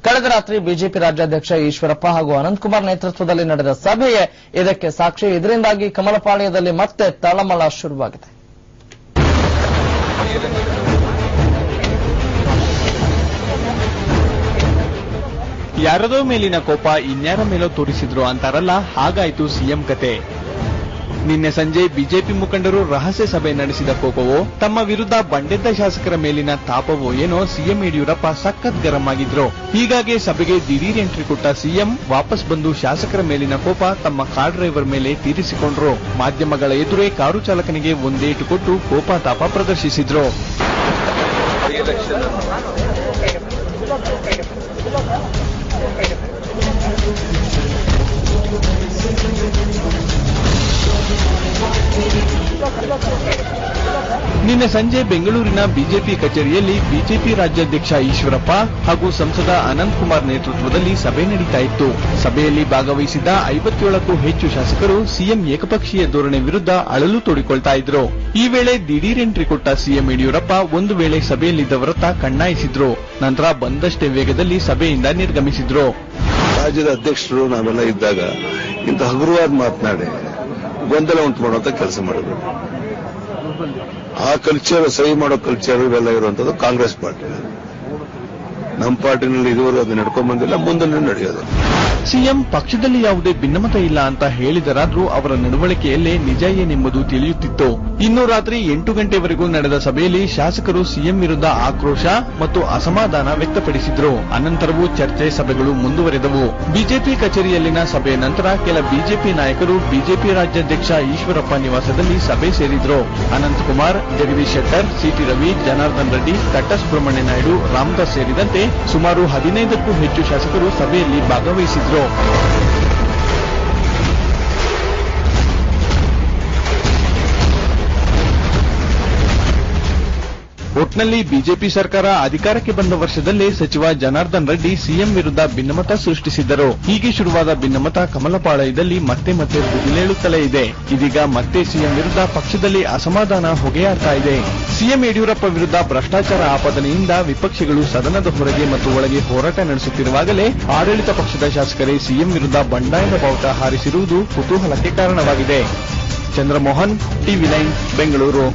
ಕಳೆದ ರಾತ್ರಿ ಬಿಜೆಪಿ ರಾಜ್ಯಾಧ್ಯಕ್ಷ ಈಶ್ವರಪ್ಪ ಹಾಗೂ ಅನಂತಕುಮಾರ್ ನೇತೃತ್ವದಲ್ಲಿ ನಡೆದ ಸಭೆಯೇ ಇದಕ್ಕೆ ಸಾಕ್ಷಿ. ಇದರಿಂದಾಗಿ ಕಮಲಪಾಳ್ಯದಲ್ಲಿ ಮತ್ತೆ ತಳಮಳ ಶುರುವಾಗಿದೆ. ಯಾರದೋ ಮೇಲಿನ ಕೋಪ ಇನ್ಯಾರ ಮೇಲೋ ತೋರಿಸಿದ್ರು ಅಂತಾರಲ್ಲ, ಹಾಗಾಯ್ತು ಸಿಎಂ ಕತೆ. ನಿನ್ನೆ ಸಂಜೆ ಬಿಜೆಪಿ ಮುಖಂಡರು ರಹಸ್ಯ ಸಭೆ ನಡೆಸಿದ ಕೋಪವೋ, ತಮ್ಮ ವಿರುದ್ಧ ಬಂಡೆದ್ದ ಶಾಸಕರ ಮೇಲಿನ ತಾಪವೋ ಏನೋ ಸಿಎಂ ಯಡಿಯೂರಪ್ಪ ಸಖತ್ ಗರಂ ಆಗಿದ್ರು. ಹೀಗಾಗಿ ಸಭೆಗೆ ದಿಢೀರ್ ಎಂಟ್ರಿ ಕೊಟ್ಟ ಸಿಎಂ ವಾಪಸ್ ಬಂದು ಶಾಸಕರ ಮೇಲಿನ ಕೋಪ ತಮ್ಮ ಕಾರ್ ಡ್ರೈವರ್ ಮೇಲೆ ತೀರಿಸಿಕೊಂಡ್ರು. ಮಾಧ್ಯಮಗಳ ಎದುರೇ ಕಾರು ಚಾಲಕನಿಗೆ ಒಂದೇಟು ಕೊಟ್ಟು ಕೋಪ ತಾಪ ಪ್ರದರ್ಶಿಸಿದ್ರು. ನಿನ್ನೆ ಸಂಜೆ ಬೆಂಗಳೂರಿನ ಬಿಜೆಪಿ ಕಚೇರಿಯಲ್ಲಿ ಬಿಜೆಪಿ ರಾಜ್ಯಾಧ್ಯಕ್ಷ ಈಶ್ವರಪ್ಪ ಹಾಗೂ ಸಂಸದ ಅನಂತಕುಮಾರ್ ನೇತೃತ್ವದಲ್ಲಿ ಸಭೆ ನಡೀತಾ ಇತ್ತು. ಸಭೆಯಲ್ಲಿ ಭಾಗವಹಿಸಿದ್ದ 57ಕ್ಕೂ ಹೆಚ್ಚು ಶಾಸಕರು ಸಿಎಂ ಏಕಪಕ್ಷೀಯ ಧೋರಣೆ ವಿರುದ್ಧ ಅಳಲು ತೋಡಿಕೊಳ್ತಾ ಇದ್ರು. ಈ ವೇಳೆ ದಿಢೀರ್ ಎಂಟ್ರಿ ಕೊಟ್ಟ ಸಿಎಂ ಯಡಿಯೂರಪ್ಪ ಒಂದು ವೇಳೆ ಸಭೆಯಲ್ಲಿದ್ದವರತ್ತ ಕಣ್ಣಾಯಿಸಿದ್ರು. ನಂತರ ಬಂದಷ್ಟೇ ವೇಗದಲ್ಲಿ ಸಭೆಯಿಂದ ನಿರ್ಗಮಿಸಿದ್ರು. ರಾಜ್ಯದ ಅಧ್ಯಕ್ಷರು ನಾವೆಲ್ಲ ಇದ್ದಾಗ ಇಂಥ ಹಗುರವಾದ ಮಾತನಾಡಿ ಗೊಂದಲ ಉಂಟು ಮಾಡುವಂತ ಕೆಲಸ ಮಾಡಿದ್ರು. ಆ ಕಲ್ಚರ್, ಸಹಿ ಮಾಡೋ ಕಲ್ಚರ್ ಇವೆಲ್ಲ ಇರುವಂತದ್ದು ಕಾಂಗ್ರೆಸ್ ಪಾರ್ಟಿ. ನಮ್ಮ ಪಾರ್ಟಿನಲ್ಲಿ ಇದುವರೆಗೂ ಅದು ನಡ್ಕೊಂಡ್ ಬಂದಿಲ್ಲ, ಮುಂದೆ ನಡೆಯೋದು. ಸಿಎಂ ಪಕ್ಷದಲ್ಲಿ ಯಾವುದೇ ಭಿನ್ನಮತ ಇಲ್ಲ ಅಂತ ಹೇಳಿದರಾದ್ರೂ ಅವರ ನಡವಳಿಕೆಯಲ್ಲೇ ನಿಜ ಏನೆಂಬುದು ತಿಳಿಯುತ್ತಿತ್ತು. ಇನ್ನು ರಾತ್ರಿ 8 ಗಂಟೆವರೆಗೂ ನಡೆದ ಸಭೆಯಲ್ಲಿ ಶಾಸಕರು ಸಿಎಂ ವಿರುದ್ಧ ಆಕ್ರೋಶ ಮತ್ತು ಅಸಮಾಧಾನ ವ್ಯಕ್ತಪಡಿಸಿದ್ರು. ಅನಂತರವೂ ಚರ್ಚೆ ಸಭೆಗಳು ಮುಂದುವರೆದವು. ಬಿಜೆಪಿ ಕಚೇರಿಯಲ್ಲಿನ ಸಭೆಯ ನಂತರ ಕೆಲ ಬಿಜೆಪಿ ನಾಯಕರು ಬಿಜೆಪಿ ರಾಜ್ಯಾಧ್ಯಕ್ಷ ಈಶ್ವರಪ್ಪ ನಿವಾಸದಲ್ಲಿ ಸಭೆ ಸೇರಿದ್ರು. ಅನಂತಕುಮಾರ್, ಜಗದೀಶ್ ಶೆಟ್ಟರ್, ಸಿಟಿ ರವಿ, ಜನಾರ್ದನ್ ರೆಡ್ಡಿ, ಕಟ್ಟ ಸುಬ್ರಹ್ಮಣ್ಯ ನಾಯ್ಡು, ರಾಮದಾಸ್ ಸೇರಿದಂತೆ ಸುಮಾರು 15ಕ್ಕೂ ಹೆಚ್ಚು ಶಾಸಕರು ಸಭೆಯಲ್ಲಿ ಭಾಗವಹಿಸಿದ್ರು. ಒಟ್ನಲ್ಲಿ ಬಿಜೆಪಿ ಸರ್ಕಾರ ಅಧಿಕಾರಕ್ಕೆ ಬಂದ ವರ್ಷದಲ್ಲೇ ಸಚಿವ ಜನಾರ್ದನ್ ರೆಡ್ಡಿ ಸಿಎಂ ವಿರುದ್ಧ ಭಿನ್ನಮತ ಸೃಷ್ಟಿಸಿದ್ದರು. ಹೀಗೆ ಶುರುವಾದ ಭಿನ್ನಮತ ಕಮಲಪಾಳ್ಯದಲ್ಲಿ ಮತ್ತೆ ಮತ್ತೆ ಬುಗಿಲೇಳುತ್ತಲೇ ಇದೆ. ಇದೀಗ ಮತ್ತೆ ಸಿಎಂ ವಿರುದ್ಧ ಪಕ್ಷದಲ್ಲಿ ಅಸಮಾಧಾನ ಹೊಗೆಯಾಡ್ತಾ ಇದೆ. ಸಿಎಂ ಯಡಿಯೂರಪ್ಪ ವಿರುದ್ಧ ಭ್ರಷ್ಟಾಚಾರ ಆಪಾದನೆಯಿಂದ ವಿಪಕ್ಷಗಳು ಸದನದ ಹೊರಗೆ ಮತ್ತು ಒಳಗೆ ಹೋರಾಟ ನಡೆಸುತ್ತಿರುವಾಗಲೇ ಆಡಳಿತ ಪಕ್ಷದ ಶಾಸಕರೇ ಸಿಎಂ ವಿರುದ್ಧ ಬಂಡಾಯದ ಬಾವುಟ ಹಾರಿಸಿರುವುದು ಕುತೂಹಲಕ್ಕೆ ಕಾರಣವಾಗಿದೆ. ಚಂದ್ರಮೋಹನ್, ಟಿವಿ9 ಬೆಂಗಳೂರು.